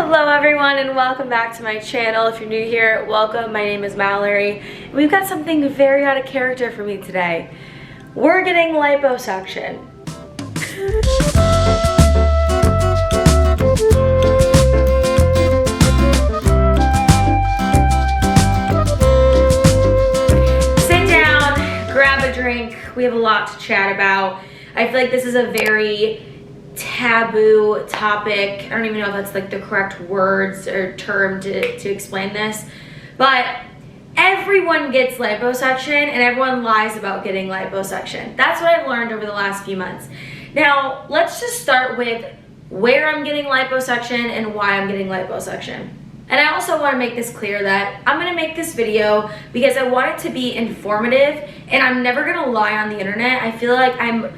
Hello everyone and welcome back to my channel. If you're new here, welcome. My name is Mallory. We've got something very out of character for me today. We're getting liposuction. Sit down, grab a drink. We have a lot to chat about. I feel like this is a very taboo topic. I don't even know if that's like the correct words or term to explain this, but everyone gets liposuction and everyone lies about getting liposuction. That's what I've learned over the last few months. Now, let's just start with where I'm getting liposuction and why I'm getting liposuction. And I also want to make this clear that I'm going to make this video because I want it to be informative, and I'm never going to lie on the internet. I feel like I'm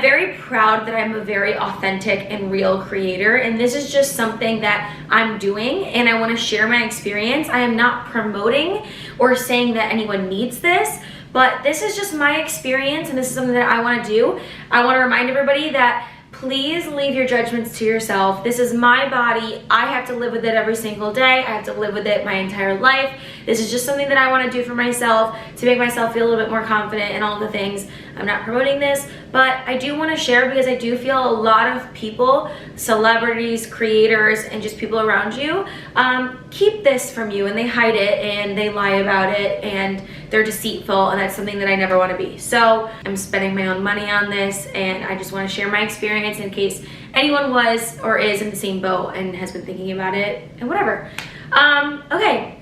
very proud that I'm a very authentic and real creator, and this is just something that I'm doing and I want to share my experience. I am not promoting or saying that anyone needs this, but this is just my experience and this is something that I want to do. I want to remind everybody that please leave your judgments to yourself. This is my body. I have to live with it every single day. I have to live with it my entire life. This is just something that I want to do for myself to make myself feel a little bit more confident in all the things. I'm not promoting this, but I do want to share because I do feel a lot of people, celebrities, creators, and just people around you keep this from you, and they hide it and they lie about it and they're deceitful, and that's something that I never want to be. So I'm spending my own money on this, and I just want to share my experience in case anyone was or is in the same boat and has been thinking about it and whatever. Okay,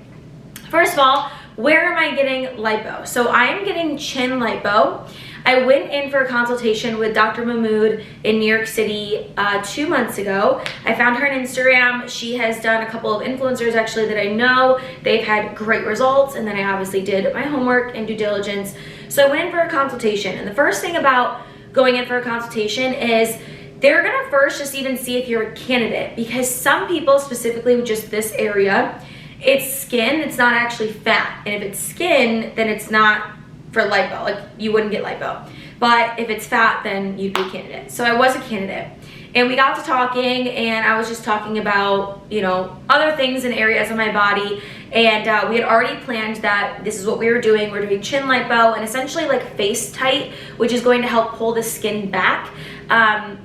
first of all, where am I getting lipo? So I am getting chin lipo. I went in for a consultation with Dr. Mahmood in New York City 2 months ago. I found her on Instagram. She has done a couple of influencers actually that I know. They've had great results, and then I obviously did my homework and due diligence. So I went in for a consultation, and the first thing about going in for a consultation is they're gonna first just even see if you're a candidate, because some people, specifically with just this area, it's skin, it's not actually fat. And if it's skin, then it's not for lipo, like you wouldn't get lipo. But if it's fat, then you'd be a candidate. So I was a candidate. And we got to talking, and I was just talking about, you know, other things and areas of my body. And we had already planned that this is what we were doing. We're doing chin lipo and essentially like face tight, which is going to help pull the skin back. And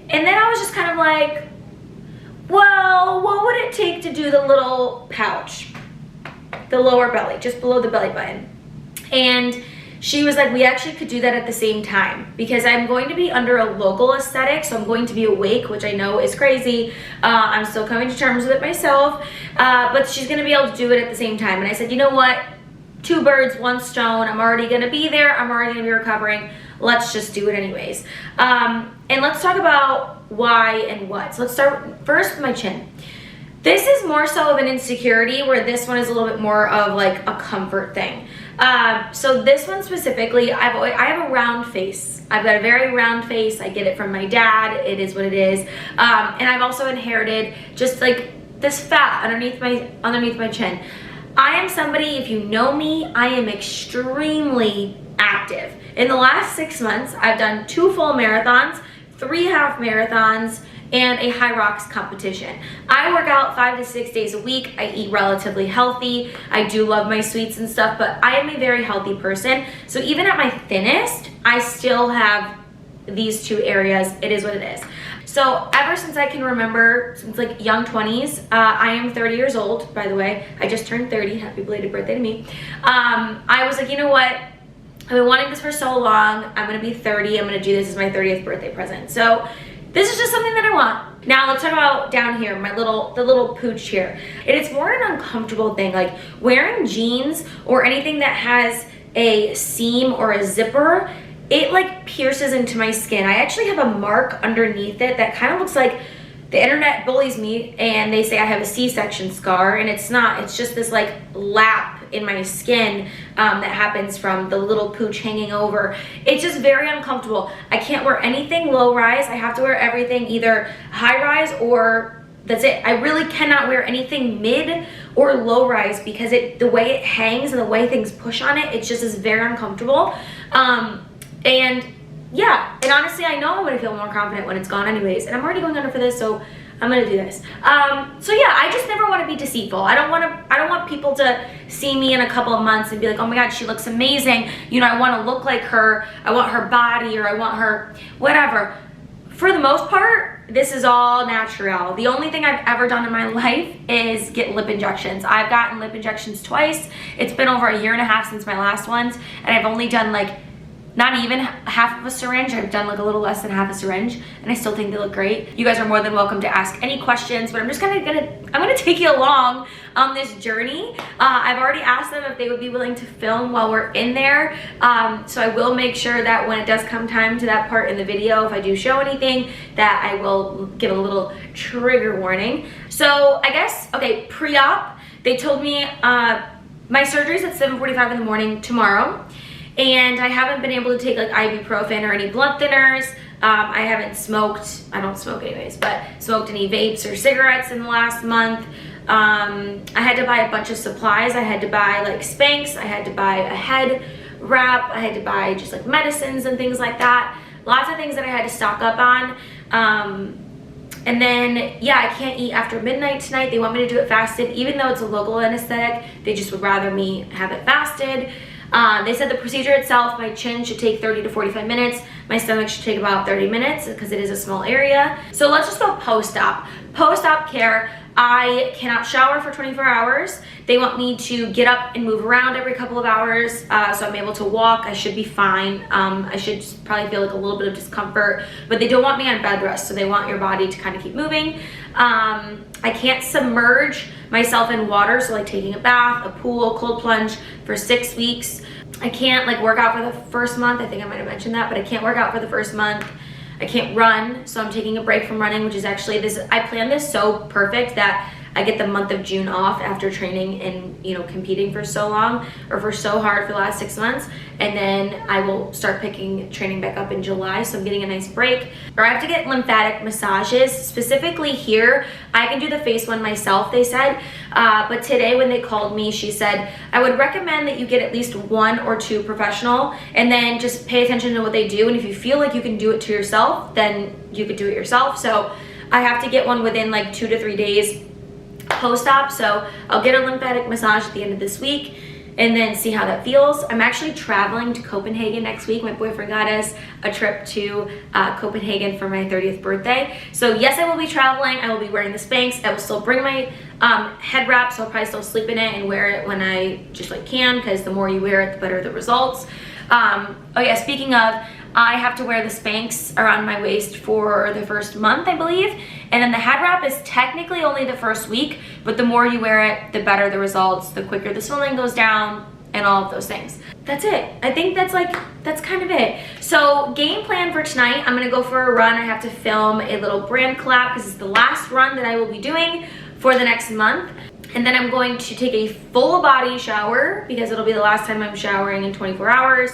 then I was just kind of like, well, what would it take to do the little pouch, the lower belly, just below the belly button? And she was like, we actually could do that at the same time, because I'm going to be under a local aesthetic, so I'm going to be awake, which I know is crazy. I'm still coming to terms with it myself, but she's going to be able to do it at the same time. And I said, you know what? 2 birds, 1 stone. I'm already going to be there. I'm already going to be recovering. Let's just do it anyways. And let's talk about why and what. So let's start first with my chin. This is more so of an insecurity, where this one is a little bit more of like a comfort thing. So this one specifically, I have a round face. I've got a very round face. I get it from my dad. It is what it is. And I've also inherited just like this fat underneath my chin. I am somebody, if you know me, I am extremely active. In the last 6 months, I've done 2 full marathons, 3 half marathons, and a high rocks competition. I work out 5 to 6 days a week. I eat relatively healthy. I do love my sweets and stuff, but I am a very healthy person. So even at my thinnest, I still have these 2 areas. It is what it is. So ever since I can remember, since like young 20s, I am 30 years old, by the way. I just turned 30. Happy belated birthday to me. I was like, you know what? I've been wanting this for so long. I'm gonna be 30. I'm gonna do this as my 30th birthday present. So this is just something that I want. Now let's talk about down here, the little pooch here. And it's more an uncomfortable thing, like wearing jeans or anything that has a seam or a zipper, it like pierces into my skin. I actually have a mark underneath it that kind of looks like, the internet bullies me and they say I have a C-section scar, and it's not. It's just this like lap in my skin that happens from the little pooch hanging over. It's just very uncomfortable. I can't wear anything low rise. I have to wear everything either high rise or that's it. I really cannot wear anything mid or low rise because the way it hangs and the way things push on it, it just is very uncomfortable. And yeah, and honestly, I know I'm gonna feel more confident when it's gone anyways, and I'm already going under for this, so I'm gonna do this. So yeah, I just never want to be deceitful. I don't want people to see me in a couple of months and be like, oh my God, she looks amazing. You know, I want to look like her. I want her body, or I want her whatever. For the most part, this is all natural. The only thing I've ever done in my life is get lip injections. I've gotten lip injections twice. It's been over 1.5 years since my last ones, and I've only done like not even half of a syringe. I've done like a little less than half a syringe, and I still think they look great. You guys are more than welcome to ask any questions, but I'm just I'm gonna take you along on this journey. I've already asked them if they would be willing to film while we're in there. So I will make sure that when it does come time to that part in the video, if I do show anything, that I will give a little trigger warning. So I guess, okay, pre-op, they told me my surgery's at 7:45 in the morning tomorrow. And I haven't been able to take like ibuprofen or any blood thinners. I haven't smoked, I don't smoke anyways, but smoked any vapes or cigarettes in the last month. I had to buy a bunch of supplies. I had to buy like Spanx, I had to buy a head wrap, I had to buy just like medicines and things like that. Lots of things that I had to stock up on. And then, yeah, I can't eat after midnight tonight. They want me to do it fasted. Even though it's a local anesthetic, they just would rather me have it fasted. They said the procedure itself, my chin should take 30 to 45 minutes. My stomach should take about 30 minutes because it is a small area. So let's just go post-op. Post-op care, I cannot shower for 24 hours. They want me to get up and move around every couple of hours, so I'm able to walk. I should be fine. I should just probably feel like a little bit of discomfort, but they don't want me on bed rest, so they want your body to kind of keep moving. I can't submerge myself in water, so like taking a bath, a pool, cold plunge for 6 weeks. I can't like work out for the first month. I think I might have mentioned that, but I can't work out for the first month. I can't run, so I'm taking a break from running, which is actually I planned this so perfect that I get the month of June off after training and, you know, competing for so long or for so hard for the last 6 months. And then I will start picking training back up in July. So I'm getting a nice break. Or I have to get lymphatic massages. Specifically here, I can do the face one myself, they said. But today when they called me, she said, I would recommend that you get at least 1 or 2 professional and then just pay attention to what they do. And if you feel like you can do it to yourself, then you could do it yourself. So I have to get one within like 2 to 3 days post-op, so I'll get a lymphatic massage at the end of this week and then see how that feels. I'm actually traveling to Copenhagen next week. My boyfriend got us a trip to Copenhagen for my 30th birthday. So yes, I will be traveling. I will be wearing the Spanx. I will still bring my head wrap, so I'll probably still sleep in it and wear it when I just like can, because the more you wear it, the better the results. Oh yeah, speaking of, I have to wear the Spanx around my waist for the first month, I believe. And then the head wrap is technically only the first week, but the more you wear it, the better the results, the quicker the swelling goes down, and all of those things. That's it. I think that's kind of it. So game plan for tonight, I'm gonna go for a run. I have to film a little brand collab because it's the last run that I will be doing for the next month. And then I'm going to take a full body shower because it'll be the last time I'm showering in 24 hours.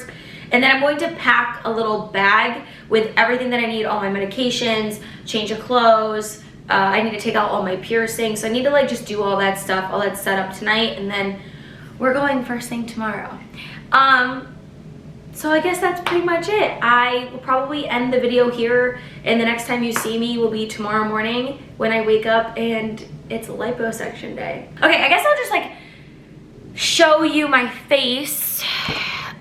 And then I'm going to pack a little bag with everything that I need, all my medications, change of clothes. I need to take out all my piercings. So I need to like just do all that stuff, all that setup tonight, and then we're going first thing tomorrow. So I guess that's pretty much it. I will probably end the video here, and the next time you see me will be tomorrow morning when I wake up and it's liposuction day. Okay, I guess I'll just like show you my face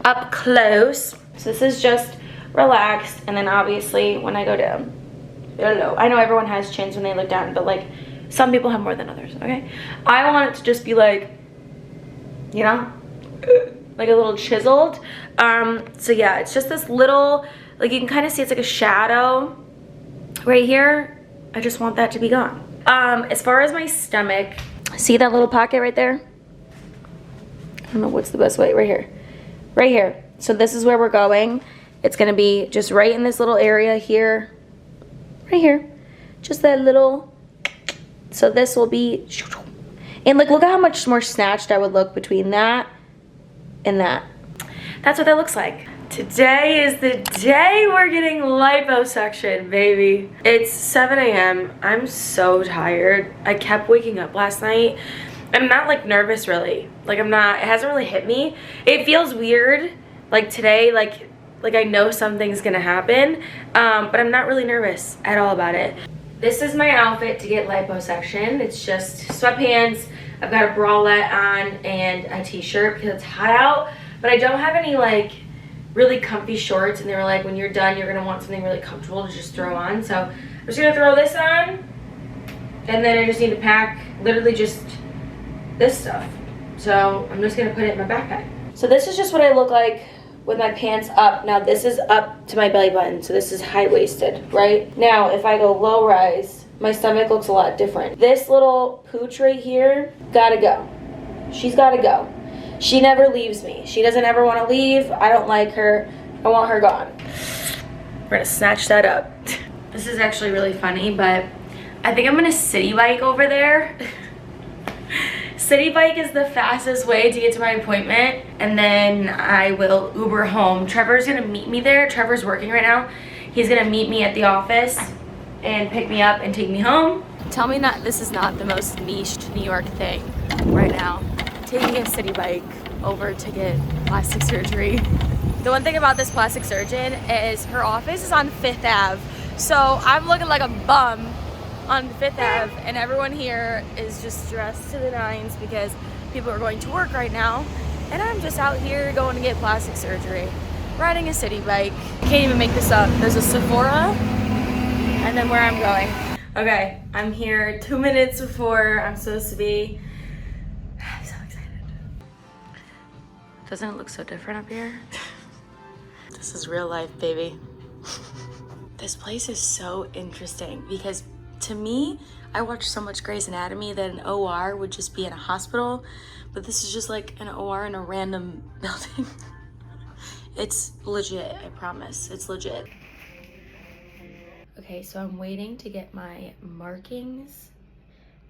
up close. So this is just relaxed, and then obviously when I go down, hello. I know everyone has chins when they look down, but like some people have more than others, okay? I want it to just be like, you know, like a little chiseled. So yeah, it's just this little, like you can kind of see it's like a shadow right here. I just want that to be gone. As far as my stomach, see that little pocket right there? I don't know what's the best way, right here. Right here. So this is where we're going. It's gonna be just right in this little area here. Right here. Just that little, so this will be, and like look at how much more snatched I would look between that and that. That's what that looks like. Today is the day we're getting liposuction, baby. It's 7 a.m. I'm so tired. I kept waking up last night. I'm not like nervous really. Like I'm not, it hasn't really hit me. It feels weird. Like today, like I know something's gonna happen, but I'm not really nervous at all about it. This is my outfit to get liposuction. It's just sweatpants. I've got a bralette on and a t-shirt because it's hot out. But I don't have any like really comfy shorts, and they were like, when you're done, you're gonna want something really comfortable to just throw on. So I'm just gonna throw this on, and then I just need to pack literally just this stuff. So I'm just gonna put it in my backpack. So this is just what I look like with my pants up. Now this is up to my belly button, so this is high-waisted, right? Now if I go low rise, my stomach looks a lot different. This little pooch right here, gotta go. She's gotta go. She never leaves me. She doesn't ever want to leave. I don't like her. I want her gone. We're gonna snatch that up. This is actually really funny, but I think I'm gonna city bike over there. City bike is the fastest way to get to my appointment, and then I will Uber home. Trevor's gonna meet me there. Trevor's working right now. He's gonna meet me at the office and pick me up and take me home. Tell me this is not the most niched New York thing right now. Taking a city bike over to get plastic surgery. The one thing about this plastic surgeon is her office is on 5th Ave. So I'm looking like a bum on 5th Ave, and everyone here is just dressed to the nines because people are going to work right now. And I'm just out here going to get plastic surgery, riding a city bike. Can't even make this up. There's a Sephora, and then where I'm going. Okay, I'm here 2 minutes before I'm supposed to be. I'm so excited. Doesn't it look so different up here? This is real life, baby. This place is so interesting because to me, I watch so much Grey's Anatomy that an OR would just be in a hospital, but this is just like an OR in a random building. It's legit, I promise. It's legit. Okay, so I'm waiting to get my markings.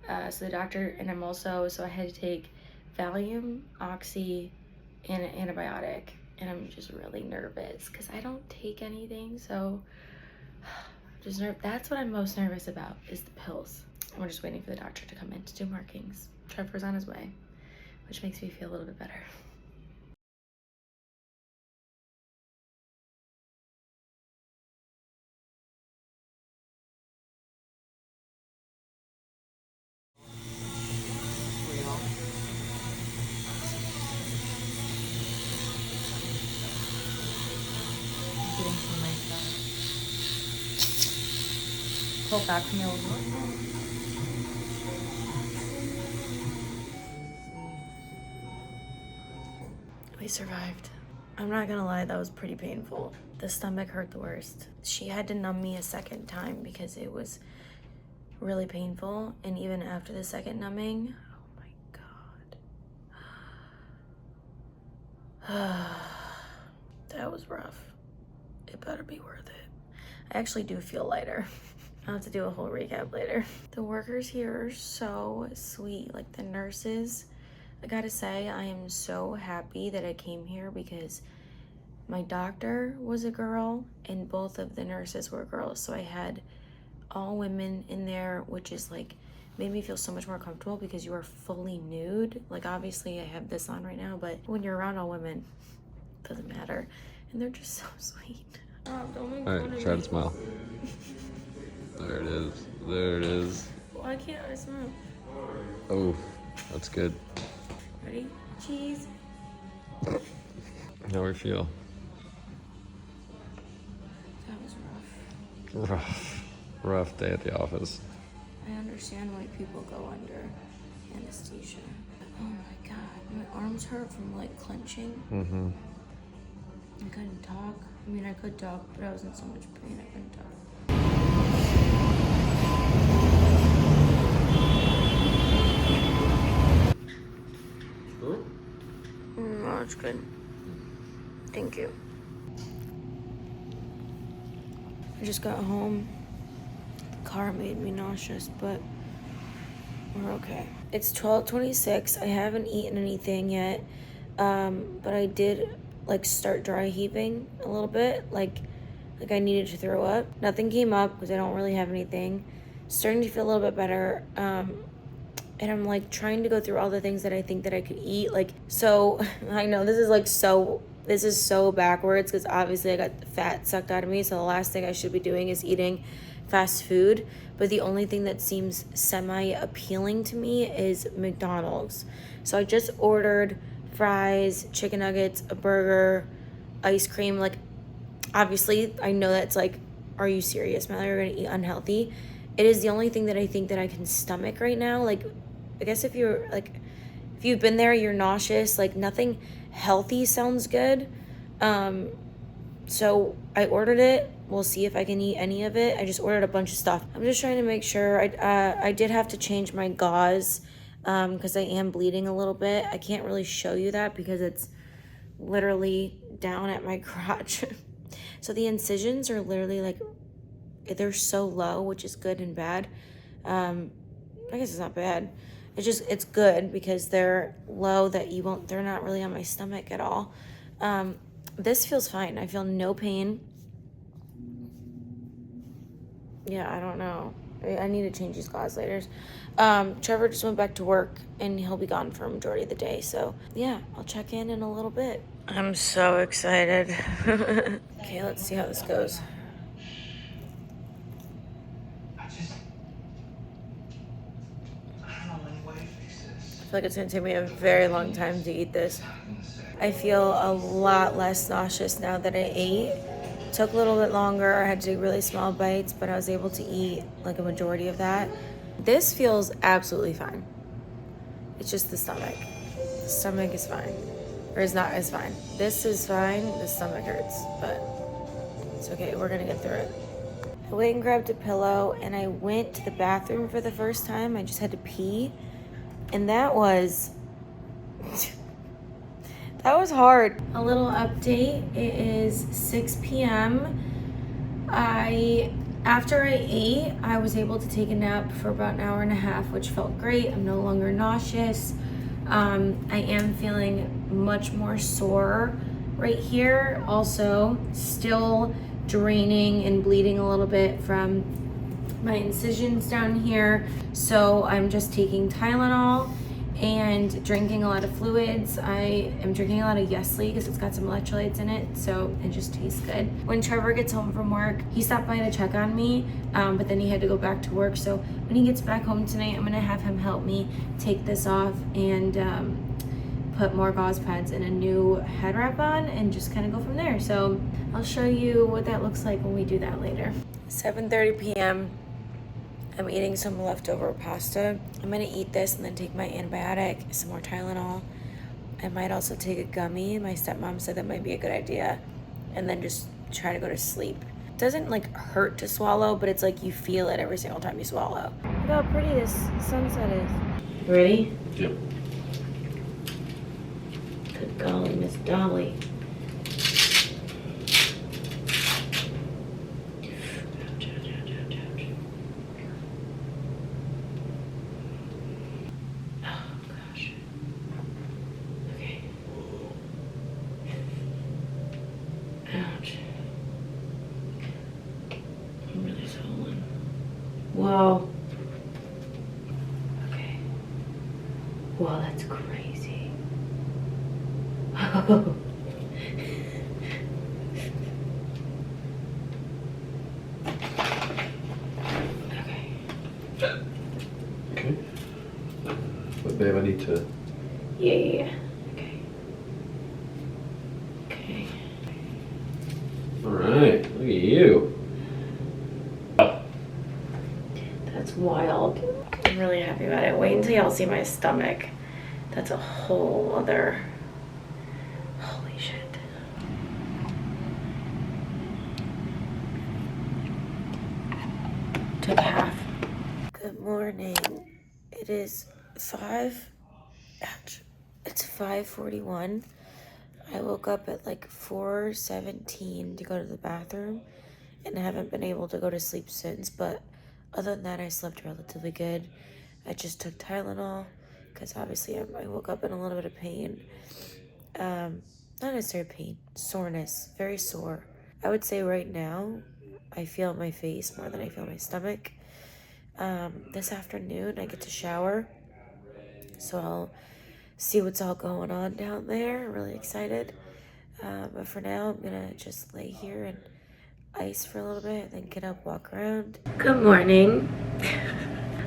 So the doctor, and I'm also, so I had to take Valium, Oxy, and an antibiotic. And I'm just really nervous because I don't take anything, so just that's what I'm most nervous about is the pills. And we're just waiting for the doctor to come in to do markings. Trevor's on his way, which makes me feel a little bit better. Pull back from your We survived. I'm not gonna lie, that was pretty painful. The stomach hurt the worst. She had to numb me a second time because it was really painful. And even after the second numbing, oh my God. That was rough. It better be worth it. I actually do feel lighter. I'll have to do a whole recap later. The workers here are so sweet, like the nurses. I gotta say, I am so happy that I came here because my doctor was a girl and both of the nurses were girls. So I had all women in there, which is like, made me feel so much more comfortable because you are fully nude. Like obviously I have this on right now, but when you're around all women, it doesn't matter. And they're just so sweet. Oh, don't make fun of me. Try to smile. There it is. There it is. Why can't I smile? Oh, that's good. Ready? Cheese. How we feel? That was rough. Rough day at the office. I understand why people go under anesthesia. Oh my God, my arms hurt from like clenching. Mm-hmm. I couldn't talk. I mean, I could talk, but I was in so much pain I couldn't talk. No, it's good. Thank you. I just got home. The car made me nauseous, but we're okay. It's 12:26. I haven't eaten anything yet, but I did like start dry heaving a little bit, like I needed to throw up. Nothing came up because I don't really have anything. Starting to feel a little bit better. And I'm like trying to go through all the things that I think that I could eat. Like, so I know this is so backwards because obviously I got the fat sucked out of me. So the last thing I should be doing is eating fast food, but the only thing that seems semi-appealing to me is McDonald's. So I just ordered fries, chicken nuggets, a burger, ice cream. Like, obviously, I know that's like, are you serious, Mallory? You're gonna eat unhealthy? It is the only thing that I think that I can stomach right now. Like, I guess if you've been there, you're nauseous. Like, nothing healthy sounds good. So I ordered it. We'll see if I can eat any of it. I just ordered a bunch of stuff. I'm just trying to make sure. I did have to change my gauze because I am bleeding a little bit. I can't really show you that because it's literally down at my crotch. So the incisions are literally like, they're so low, which is good and bad. I guess it's not bad. It's good because they're low that they're not really on my stomach at all. This feels fine. I feel no pain. Yeah, I don't know. I need to change these gauze later. Trevor just went back to work and he'll be gone for a majority of the day. So yeah, I'll check in a little bit. I'm so excited. Okay, let's see how this goes. I feel like it's gonna take me a very long time to eat this. I feel a lot less nauseous now that I ate. Took a little bit longer. I had to take really small bites, but I was able to eat like a majority of that. This feels absolutely fine. It's just the stomach. The stomach is fine. Or is not as fine. This is fine. The stomach hurts, but it's okay. We're gonna get through it. I went and grabbed a pillow and I went to the bathroom for the first time. I just had to pee. And that was that was hard. A little update. It is 6 p.m. After I ate, I was able to take a nap for about an hour and a half, which felt great. I'm no longer nauseous. I am feeling much more sore right here. Also, still draining and bleeding a little bit from my incisions down here. So I'm just taking Tylenol and drinking a lot of fluids. I am drinking a lot of Yesli because it's got some electrolytes in it, so it just tastes good. When Trevor gets home from work, he stopped by to check on me, but then he had to go back to work. So when he gets back home tonight, I'm gonna have him help me take this off and put more gauze pads and a new head wrap on and just kind of go from there. So I'll show you what that looks like when we do that later. 7:30 p.m. I'm eating some leftover pasta. I'm gonna eat this and then take my antibiotic, some more Tylenol. I might also take a gummy. My stepmom said that might be a good idea. And then just try to go to sleep. It doesn't like hurt to swallow, but it's like you feel it every single time you swallow. Look how pretty this sunset is. Ready? Yep. Good golly, Miss Dolly. Whoa. Okay. Wow, that's crazy. Okay. Okay. But babe, I need to... Yeah. Okay. Okay. Alright, look at you. That's wild. I'm really happy about it. Wait until y'all see my stomach. That's a whole other... Holy shit. Took half. Good morning. It is 5:41. I woke up at like 4:17 to go to the bathroom and I haven't been able to go to sleep since, but other than that, I slept relatively good. I just took Tylenol because obviously I woke up in a little bit of pain. Not necessarily pain, soreness, very sore. I would say right now, I feel my face more than I feel my stomach. This afternoon, I get to shower, so I'll see what's all going on down there. I'm really excited. But for now, I'm gonna just lay here and ice for a little bit, then get up, walk around. Good morning.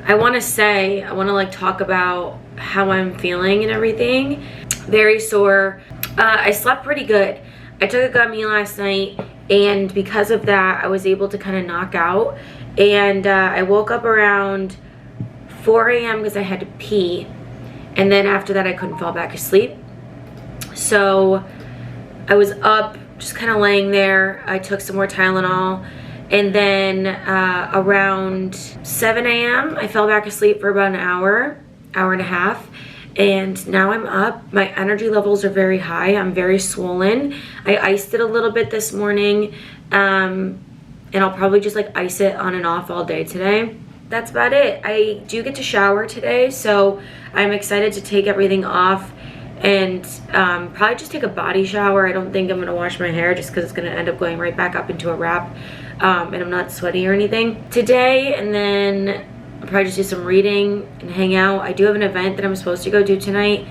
I want to like talk about how I'm feeling and everything. Very sore. I slept pretty good. I took a gummy last night, and because of that, I was able to kind of knock out. And I woke up around 4 a.m. because I had to pee. And then after that, I couldn't fall back asleep. So I was up, just kind of laying there. I took some more Tylenol. And then around 7 a.m., I fell back asleep for about an hour and a half. And now I'm up. My energy levels are very high. I'm very swollen. I iced it a little bit this morning. And I'll probably just like ice it on and off all day today. That's about it. I do get to shower today, so I'm excited to take everything off and probably just take a body shower. I don't think I'm gonna wash my hair just because it's gonna end up going right back up into a wrap. And I'm not sweaty or anything today. And then I'll probably just do some reading and hang out. I do have an event that I'm supposed to go do tonight.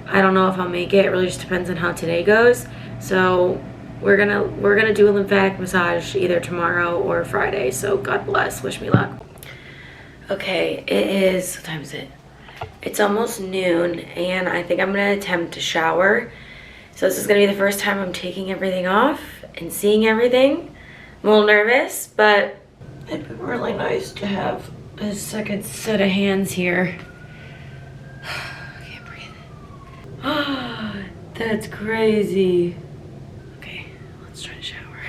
I don't know if I'll make it. It really just depends on how today goes. So we're gonna do a lymphatic massage either tomorrow or Friday. So God bless. Wish me luck. Okay, it is, what time is it? It's almost noon, and I think I'm gonna attempt to shower. So this is gonna be the first time I'm taking everything off and seeing everything. I'm a little nervous, but it'd be really nice to have a second set of hands here. I can't breathe. That's crazy. Okay, let's try to shower.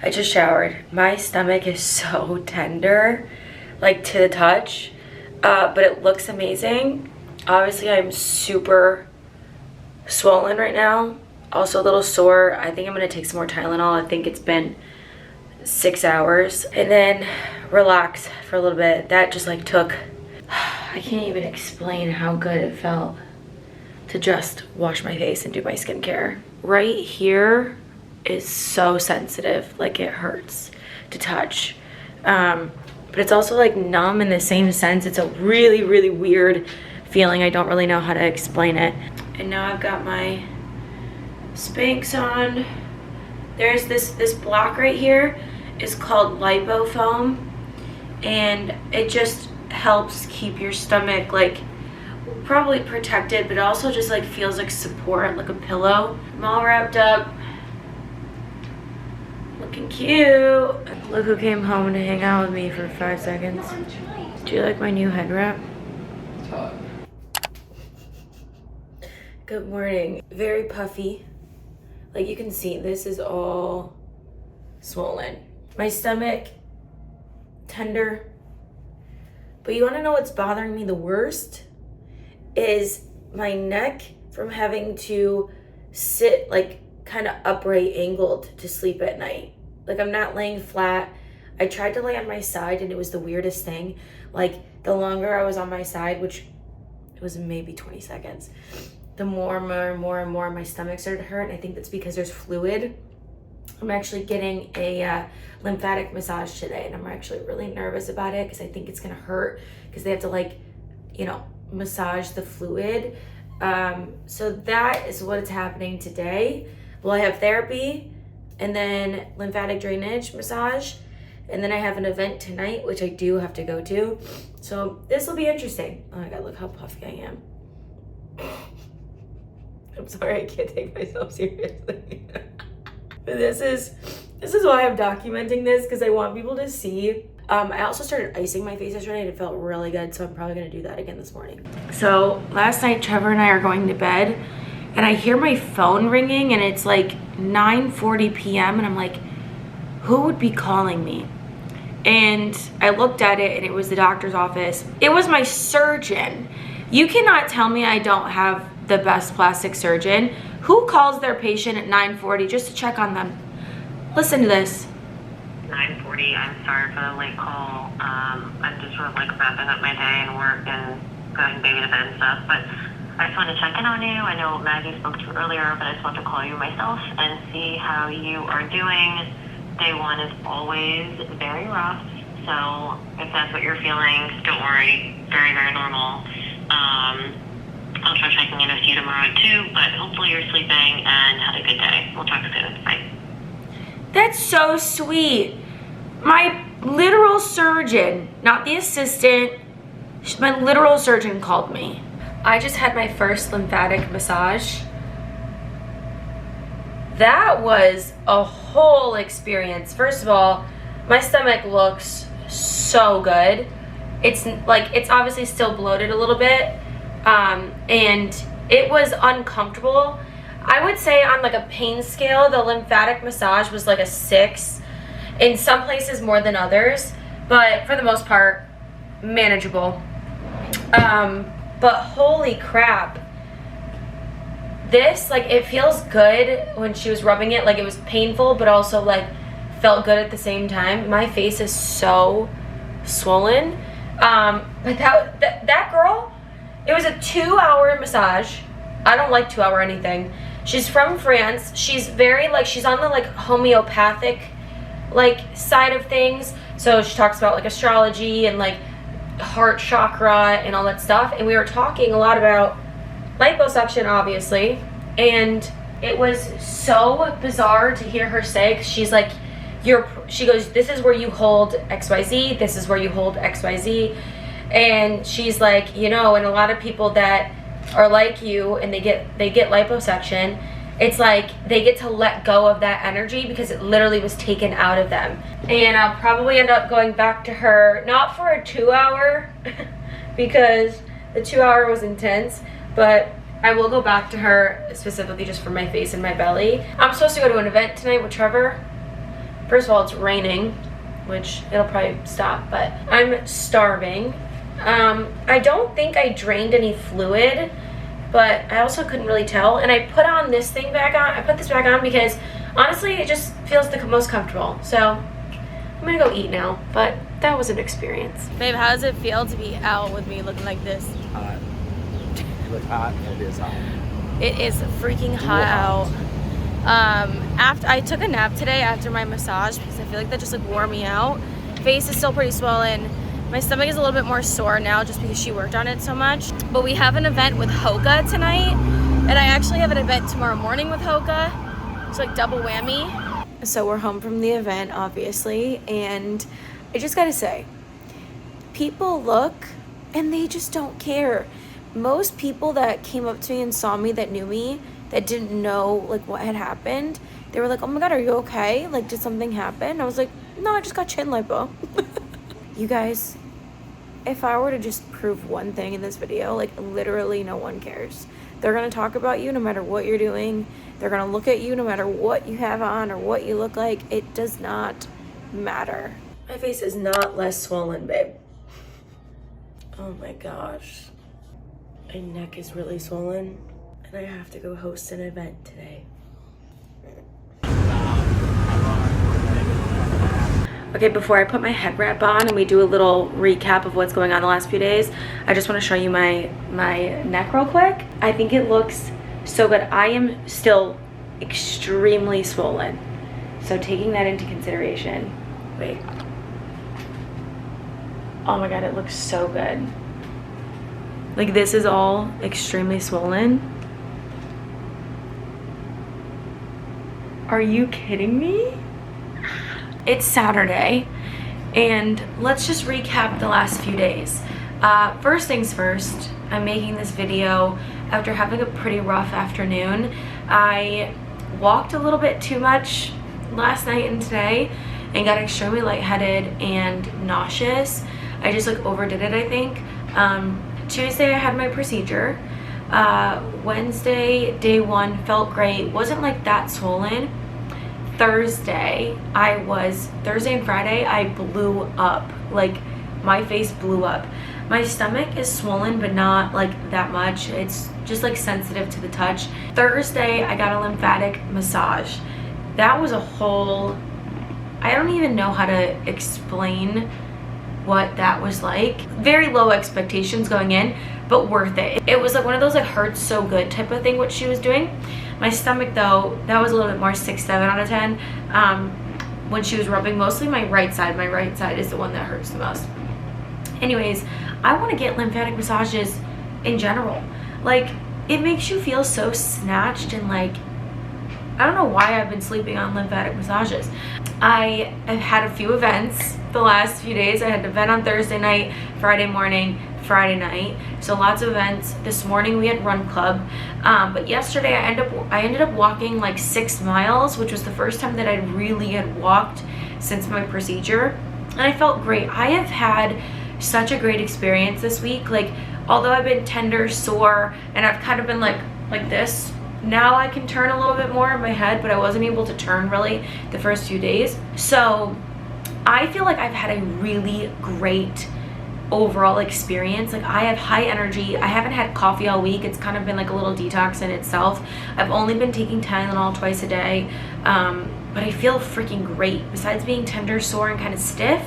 I just showered. My stomach is so tender, like to the touch, but it looks amazing. Obviously, I'm super swollen right now. Also a little sore. I think I'm gonna take some more Tylenol. I think it's been 6 hours, and then relax for a little bit. That just like took, I can't even explain how good it felt to just wash my face and do my skincare. Right here is so sensitive, like it hurts to touch. But it's also like numb in the same sense. It's a really, really weird feeling. I don't really know how to explain it. And now I've got my Spanx on. There's this block right here. It's called Lipo foam, and it just helps keep your stomach like probably protected, but also just like feels like support, like a pillow. I'm all wrapped up, looking cute. Look who came home to hang out with me for 5 seconds. Do you like my new head wrap? It's hot. Good morning. Very puffy. Like you can see, this is all swollen. My stomach, tender. But you wanna know what's bothering me the worst? Is my neck from having to sit like kind of upright angled to sleep at night. Like I'm not laying flat. I tried to lay on my side and it was the weirdest thing. Like the longer I was on my side, which it was maybe 20 seconds, the more my stomach started to hurt. And I think that's because there's fluid. I'm actually getting a lymphatic massage today, and I'm actually really nervous about it because I think it's gonna hurt because they have to like, you know, massage the fluid. So that is what is happening today. Well, I have therapy and then lymphatic drainage massage, and then I have an event tonight, which I do have to go to. So this will be interesting. Oh my God, look how puffy I am. I'm sorry, I can't take myself seriously. But this is why I'm documenting this, because I want people to see. I also started icing my face yesterday and it felt really good, so I'm probably gonna do that again this morning. So last night, Trevor and I are going to bed, and I hear my phone ringing, and it's like 9:40 p.m. and I'm like, who would be calling me? And I looked at it, and it was the doctor's office. It was my surgeon. You cannot tell me I don't have the best plastic surgeon. Who calls their patient at 9:40 just to check on them? Listen to this. 9:40. I'm sorry for the late call. I'm just sort of like wrapping up my day and work and going baby to bed and stuff. But I just wanted to check in on you. I know Maggie spoke to you earlier, but I just wanted to call you myself and see how you are doing. Day one is always very rough. So if that's what you're feeling, don't worry. Very, very normal. I'll try checking in with you tomorrow too, but hopefully you're sleeping and had a good day. We'll talk soon. Bye. That's so sweet. My literal surgeon, not the assistant, my literal surgeon called me. I just had my first lymphatic massage. That was a whole experience. First of all, my stomach looks so good. It's obviously still bloated a little bit, and it was uncomfortable. I would say on like a pain scale, the lymphatic massage was like a 6. In some places more than others, but for the most part, manageable. But holy crap. This, like, it feels good when she was rubbing it. Like, it was painful, but also, like, felt good at the same time. My face is so swollen. But that girl, it was a 2-hour massage. I don't like 2-hour anything. She's from France. She's very, like, she's on the, like, homeopathic, like, side of things. So she talks about, like, astrology and, like, heart chakra and all that stuff. And we were talking a lot about liposuction, obviously, and it was so bizarre to hear her say, 'cause she's like, she goes, this is where you hold XYZ, this is where you hold XYZ, and she's like, you know, and a lot of people that are like you and they get liposuction, it's like they get to let go of that energy because it literally was taken out of them. And I'll probably end up going back to her, not for a 2-hour, because the 2-hour was intense, but I will go back to her specifically just for my face and my belly. I'm supposed to go to an event tonight with Trevor. First of all, it's raining, which it'll probably stop, but I'm starving. I don't think I drained any fluid, but I also couldn't really tell. And I put on this thing back on. I put this back on because honestly, it just feels the most comfortable. So I'm gonna go eat now, but that was an experience. Babe, how does it feel to be out with me looking like this? Hot. You look hot. It is hot. It is freaking hot out. After I took a nap today after my massage because I feel like that just like wore me out. Face is still pretty swollen. My stomach is a little bit more sore now just because she worked on it so much. But we have an event with Hoka tonight, and I actually have an event tomorrow morning with Hoka. It's like double whammy. So we're home from the event, obviously, and I just gotta say, people look and they just don't care. Most people that came up to me and saw me that knew me, that didn't know like what had happened, they were like, oh my god, are you okay? Like, did something happen? I was like, no, I just got chin lipo. You guys, if I were to just prove one thing in this video, like literally no one cares. They're gonna talk about you no matter what you're doing. They're gonna look at you no matter what you have on or what you look like. It does not matter. My face is not less swollen, babe. Oh my gosh. My neck is really swollen and I have to go host an event today. Okay, before I put my head wrap on and we do a little recap of what's going on the last few days, I just want to show you my neck real quick. I think it looks so good. I am still extremely swollen. So taking that into consideration, wait. Oh my god, it looks so good. Like, this is all extremely swollen. Are you kidding me? It's Saturday, and let's just recap the last few days. First things first, I'm making this video after having a pretty rough afternoon. I walked a little bit too much last night and today and got extremely lightheaded and nauseous. I just like overdid it, I think. Tuesday I had my procedure. Wednesday, day 1, felt great. Wasn't like that swollen. Thursday and Friday, I blew up. Like, my face blew up. My stomach is swollen, but not like that much. It's just like sensitive to the touch. Thursday, I got a lymphatic massage. That was a whole, I don't even know how to explain what that was like. Very low expectations going in, but worth it. It was like one of those like hurts so good type of thing what she was doing. My stomach though, that was a little bit more 6-7 out of 10. When she was rubbing mostly my right side. My right side is the one that hurts the most. Anyways, I want to get lymphatic massages in general. Like, it makes you feel so snatched and like, I don't know why I've been sleeping on lymphatic massages. I have had a few events the last few days. I had an event on Thursday night, Friday morning, Friday night, so lots of events. This morning we had run club, but yesterday I ended up walking like 6 miles, which was the first time that I really had walked since my procedure, and I felt great. I have had such a great experience this week. Like, although I've been tender, sore, and I've kind of been like this, now I can turn a little bit more in my head, but I wasn't able to turn really the first few days. So I feel like I've had a really great overall experience. Like, I have high energy. I haven't had coffee all week. It's kind of been like a little detox in itself. I've only been taking Tylenol twice a day, but I feel freaking great. Besides being tender, sore, and kind of stiff,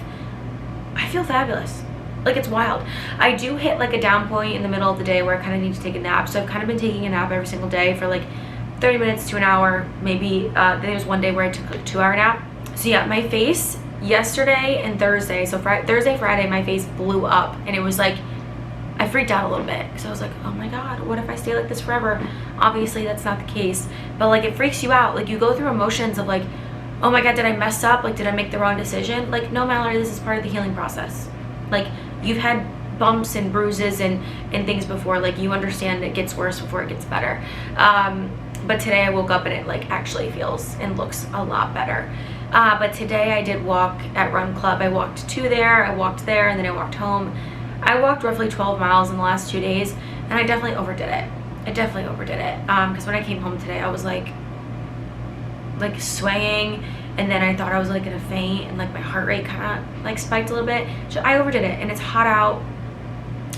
I feel fabulous. Like, it's wild. I do hit like a down point in the middle of the day where I kind of need to take a nap, so I've kind of been taking a nap every single day for like 30 minutes to an hour, maybe. There was one day where I took a 2-hour nap. So yeah, my face yesterday and Thursday, so Thursday, Friday, my face blew up, and it was like, I freaked out a little bit because I was like, oh my god, what if I stay like this forever? Obviously that's not the case, but like, it freaks you out. Like, you go through emotions of like, oh my god, did I mess up? Like, did I make the wrong decision? Like, no, Mallory, this is part of the healing process. Like, you've had bumps and bruises and things before. Like, you understand it gets worse before it gets better. But today I woke up and it like actually feels and looks a lot better. But today I did walk at Run Club. I walked there, and then I walked home. I walked roughly 12 miles in the last 2 days, and I definitely overdid it. Because when I came home today, I was like swaying, and then I thought I was like gonna faint, and like my heart rate kind of like spiked a little bit. So I overdid it, and it's hot out,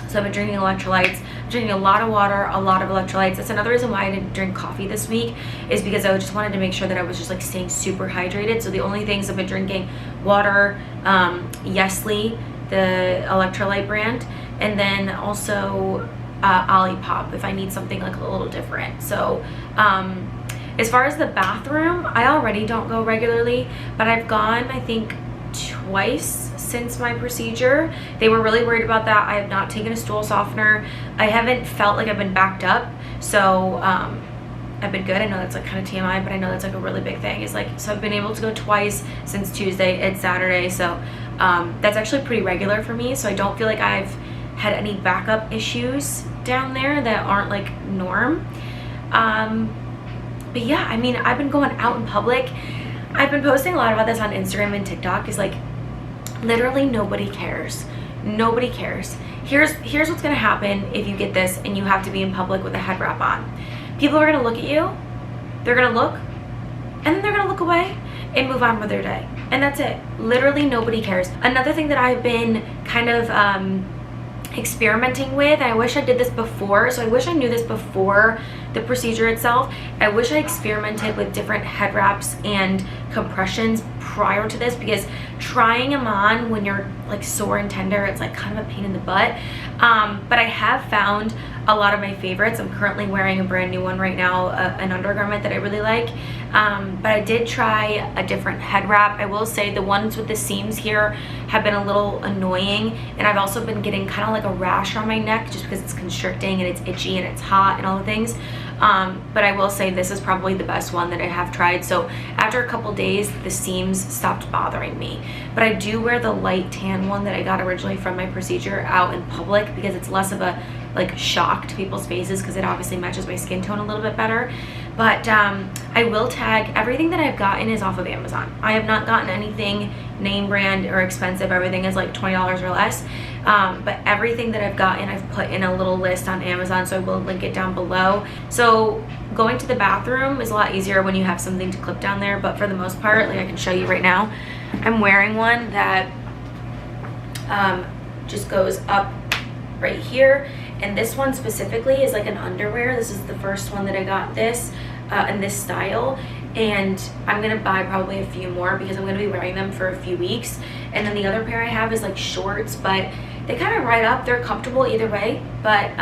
so I've been drinking electrolytes. I'm drinking a lot of water, a lot of electrolytes. That's another reason why I didn't drink coffee this week, is because I just wanted to make sure that I was just like staying super hydrated. So the only things I've been drinking: water, Yesli, the electrolyte brand, and then also Olipop if I need something like a little different. So as far as the bathroom, I already don't go regularly, but I've gone, I think, twice since my procedure. They were really worried about that. I have not taken a stool softener. I haven't felt like I've been backed up, so I've been good. I know that's like kind of TMI, but I know that's like a really big thing. Is like, so I've been able to go twice since Tuesday. It's Saturday, so that's actually pretty regular for me, so I don't feel like I've had any backup issues down there that aren't like norm. But yeah, I mean, I've been going out in public. I've been posting a lot about this on Instagram and TikTok. Is like, literally nobody cares. Nobody cares. Here's what's gonna happen if you get this and you have to be in public with a head wrap on. People are gonna look at you, they're gonna look, and then they're gonna look away and move on with their day. And that's it. Literally nobody cares. Another thing that I've been kind of experimenting with, I wish I did this before, so I wish I knew this before the procedure itself. I wish I experimented with different head wraps and compressions prior to this, because trying them on when you're like sore and tender, it's like kind of a pain in the butt. But I have found a lot of my favorites. I'm currently wearing a brand new one right now, an undergarment that I really like. But I did try a different head wrap. I will say the ones with the seams here have been a little annoying, and I've also been getting kind of like a rash on my neck just because it's constricting and it's itchy and it's hot and all the things. But I will say this is probably the best one that I have tried. So after a couple days, the seams stopped bothering me. But I do wear the light tan one that I got originally from my procedure out in public, because it's less of a like shock to people's faces, because it obviously matches my skin tone a little bit better. But I will tag everything that I've gotten is off of Amazon. I have not gotten anything name brand or expensive. Everything is like $20 or less. But everything that I've gotten, I've put in a little list on Amazon, so I will link it down below. So going to the bathroom is a lot easier when you have something to clip down there, but for the most part, like I can show you right now, I'm wearing one that just goes up right here. And this one specifically is like an underwear. This is the first one that I got this in this style, and I'm gonna buy probably a few more because I'm gonna be wearing them for a few weeks. And then the other pair I have is like shorts, but they kind of ride up. They're comfortable either way, but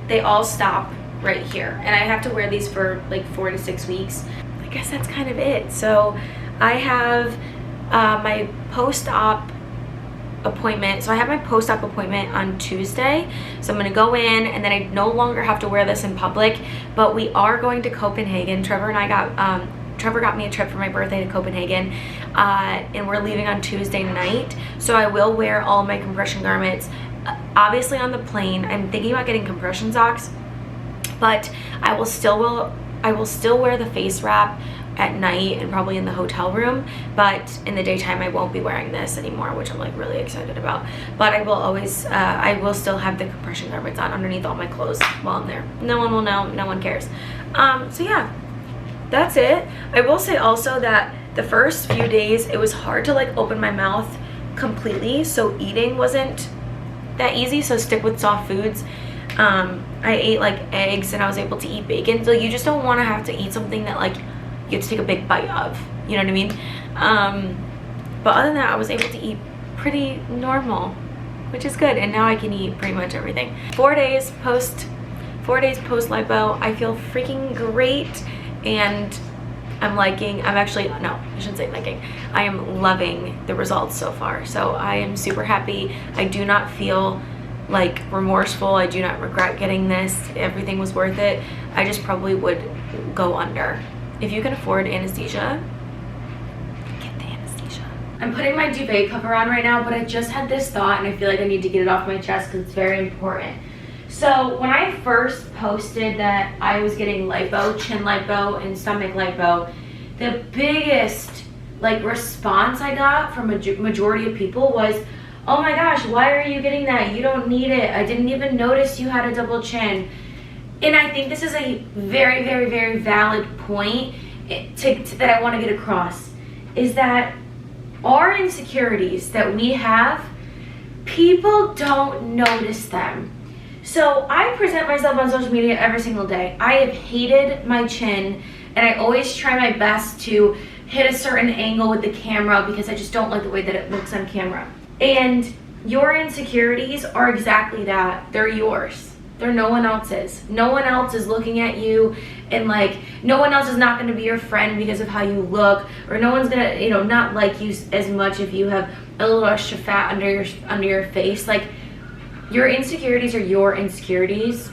they all stop right here, and I have to wear these for like 4 to 6 weeks. I guess that's kind of it. So I have my post-op appointment. So I have my post-op appointment on Tuesday. So I'm gonna go in, and then I no longer have to wear this in public, but we are going to Copenhagen. Trevor got me a trip for my birthday to Copenhagen, and we're leaving on Tuesday night. So I will wear all my compression garments. Obviously on the plane, I'm thinking about getting compression socks, but I will still wear the face wrap at night and probably in the hotel room, but in the daytime I won't be wearing this anymore, which I'm like really excited about. But I will always I will still have the compression garments on underneath all my clothes while I'm there. No one will know, no one cares. So yeah, that's it. I will say also that the first few days it was hard to like open my mouth completely, so eating wasn't that easy, so stick with soft foods. I ate like eggs and I was able to eat bacon, so you just don't want to have to eat something that like you have to take a big bite of, you know what I mean? But other than that, I was able to eat pretty normal, which is good, and now I can eat pretty much everything. 4 days post lipo, I feel freaking great, and I shouldn't say liking, I am loving the results so far. So I am super happy. I do not feel like remorseful. I do not regret getting this. Everything was worth it. I just probably would go under. If you can afford anesthesia, get the anesthesia. I'm putting my duvet cover on right now, but I just had this thought and I feel like I need to get it off my chest because it's very important. So when I first posted that I was getting lipo, chin lipo and stomach lipo, the biggest like response I got from a majority of people was, oh my gosh, why are you getting that? You don't need it. I didn't even notice you had a double chin. And I think this is a very, very, very valid point that I want to get across, is that our insecurities that we have, people don't notice them. So I present myself on social media every single day. I have hated my chin, and I always try my best to hit a certain angle with the camera because I just don't like the way that it looks on camera. And your insecurities are exactly that. They're yours. They're no one else's. No one else is looking at you, and like no one else is not going to be your friend because of how you look, or no one's gonna, not like you as much if you have a little extra fat under your face. Like, your insecurities are your insecurities.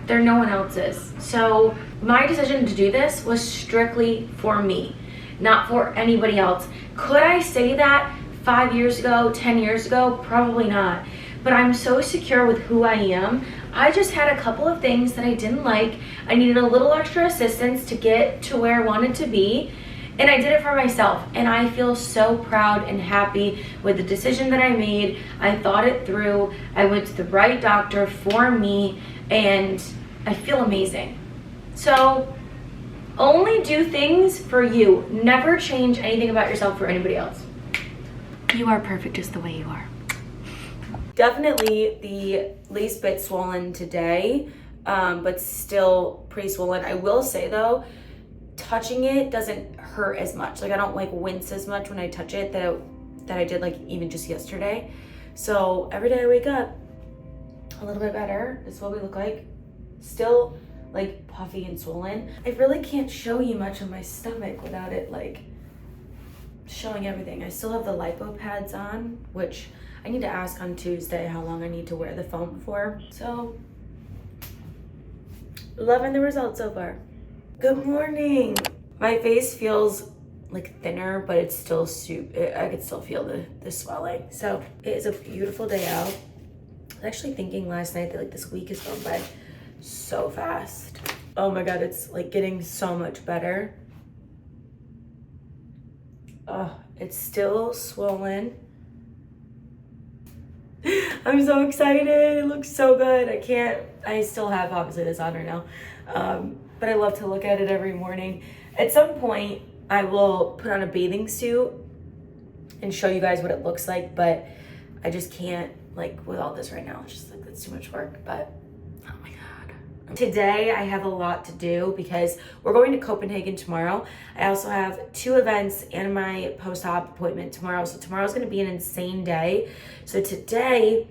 They're no one else's. So my decision to do this was strictly for me, not for anybody else. Could I say that 5 years ago, 10 years ago? Probably not. But I'm so secure with who I am. I just had a couple of things that I didn't like. I needed a little extra assistance to get to where I wanted to be, and I did it for myself. And I feel so proud and happy with the decision that I made. I thought it through. I went to the right doctor for me, and I feel amazing. So only do things for you. Never change anything about yourself for anybody else. You are perfect just the way you are. Definitely the least bit swollen today, but still pretty swollen. I will say though, touching it doesn't hurt as much. Like, I don't like wince as much when I touch it that I did like even just yesterday. So every day I wake up a little bit better. This is what we look like. Still like puffy and swollen. I really can't show you much of my stomach without it like showing everything. I still have the lipo pads on, which I need to ask on Tuesday how long I need to wear the foam for. So, loving the results so far. Good morning. My face feels like thinner, but it's still I could still feel the swelling. So it is a beautiful day out. I was actually thinking last night that like this week has gone by so fast. Oh my God, it's like getting so much better. Oh, it's still swollen. I'm so excited. It looks so good. I still have obviously this on right now. But I love to look at it every morning. At some point, I will put on a bathing suit and show you guys what it looks like, but I just can't, like, with all this right now. It's just like, that's too much work, but oh my God. Today, I have a lot to do because we're going to Copenhagen tomorrow. I also have 2 events and my post-op appointment tomorrow. So tomorrow's gonna be an insane day. So today,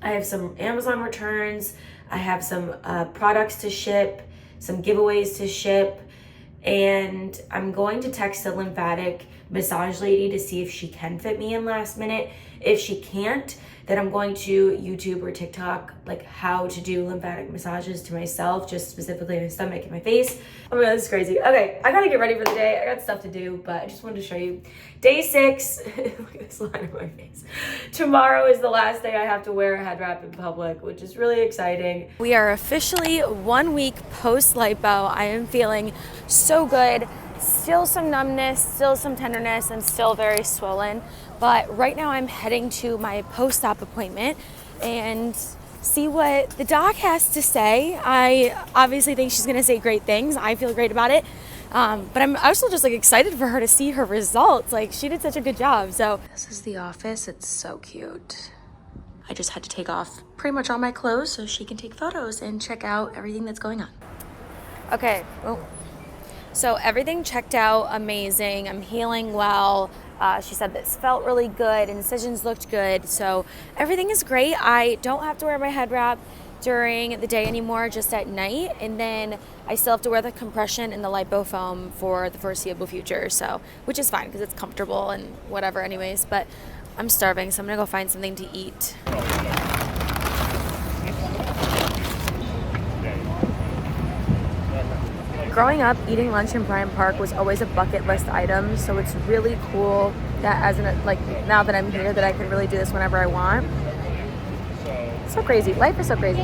I have some Amazon returns. I have some products to ship, some giveaways to ship, and I'm going to text the Lymphatic massage lady to see if she can fit me in last minute. If she can't, then I'm going to YouTube or TikTok like how to do lymphatic massages to myself, just specifically my stomach and my face. Oh my god, this is crazy. Okay, I gotta get ready for the day. I got stuff to do, but I just wanted to show you. Day 6, look at this line on my face. Tomorrow is the last day I have to wear a head wrap in public, which is really exciting. We are officially 1 week post lipo. I am feeling so good. Still some numbness, still some tenderness, and still very swollen. But right now I'm heading to my post-op appointment and see what the doc has to say. I obviously think she's gonna say great things. I feel great about it. But I'm also just like excited for her to see her results. Like, she did such a good job. So this is the office. It's so cute. I just had to take off pretty much all my clothes so she can take photos and check out everything that's going on. Okay. Oh. So everything checked out amazing. I'm healing well. She said this felt really good, incisions looked good. So everything is great. I don't have to wear my head wrap during the day anymore, just at night. And then I still have to wear the compression and the lipo foam for the foreseeable future. So, which is fine because it's comfortable and whatever anyways. But I'm starving, so I'm gonna go find something to eat. Growing up, eating lunch in Bryant Park was always a bucket list item, so it's really cool that now that I'm here that I can really do this whenever I want. So crazy. Life is so crazy.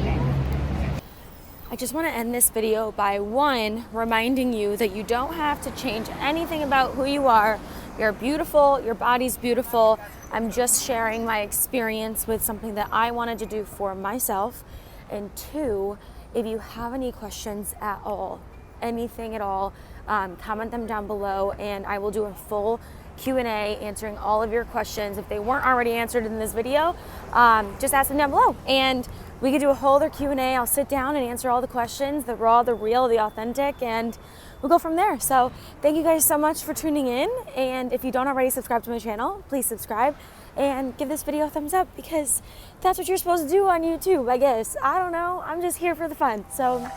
I just want to end this video by reminding you that you don't have to change anything about who you are. You're beautiful, your body's beautiful. I'm just sharing my experience with something that I wanted to do for myself. And 2, if you have any questions at all, anything at all, comment them down below and I will do a full Q&A answering all of your questions. If they weren't already answered in this video, just ask them down below and we could do a whole other Q&A. I'll sit down and answer all the questions, the raw, the real, the authentic, and we'll go from there. So thank you guys so much for tuning in, and if you don't already subscribe to my channel, please subscribe and give this video a thumbs up because that's what you're supposed to do on YouTube, I guess. I don't know, I'm just here for the fun. So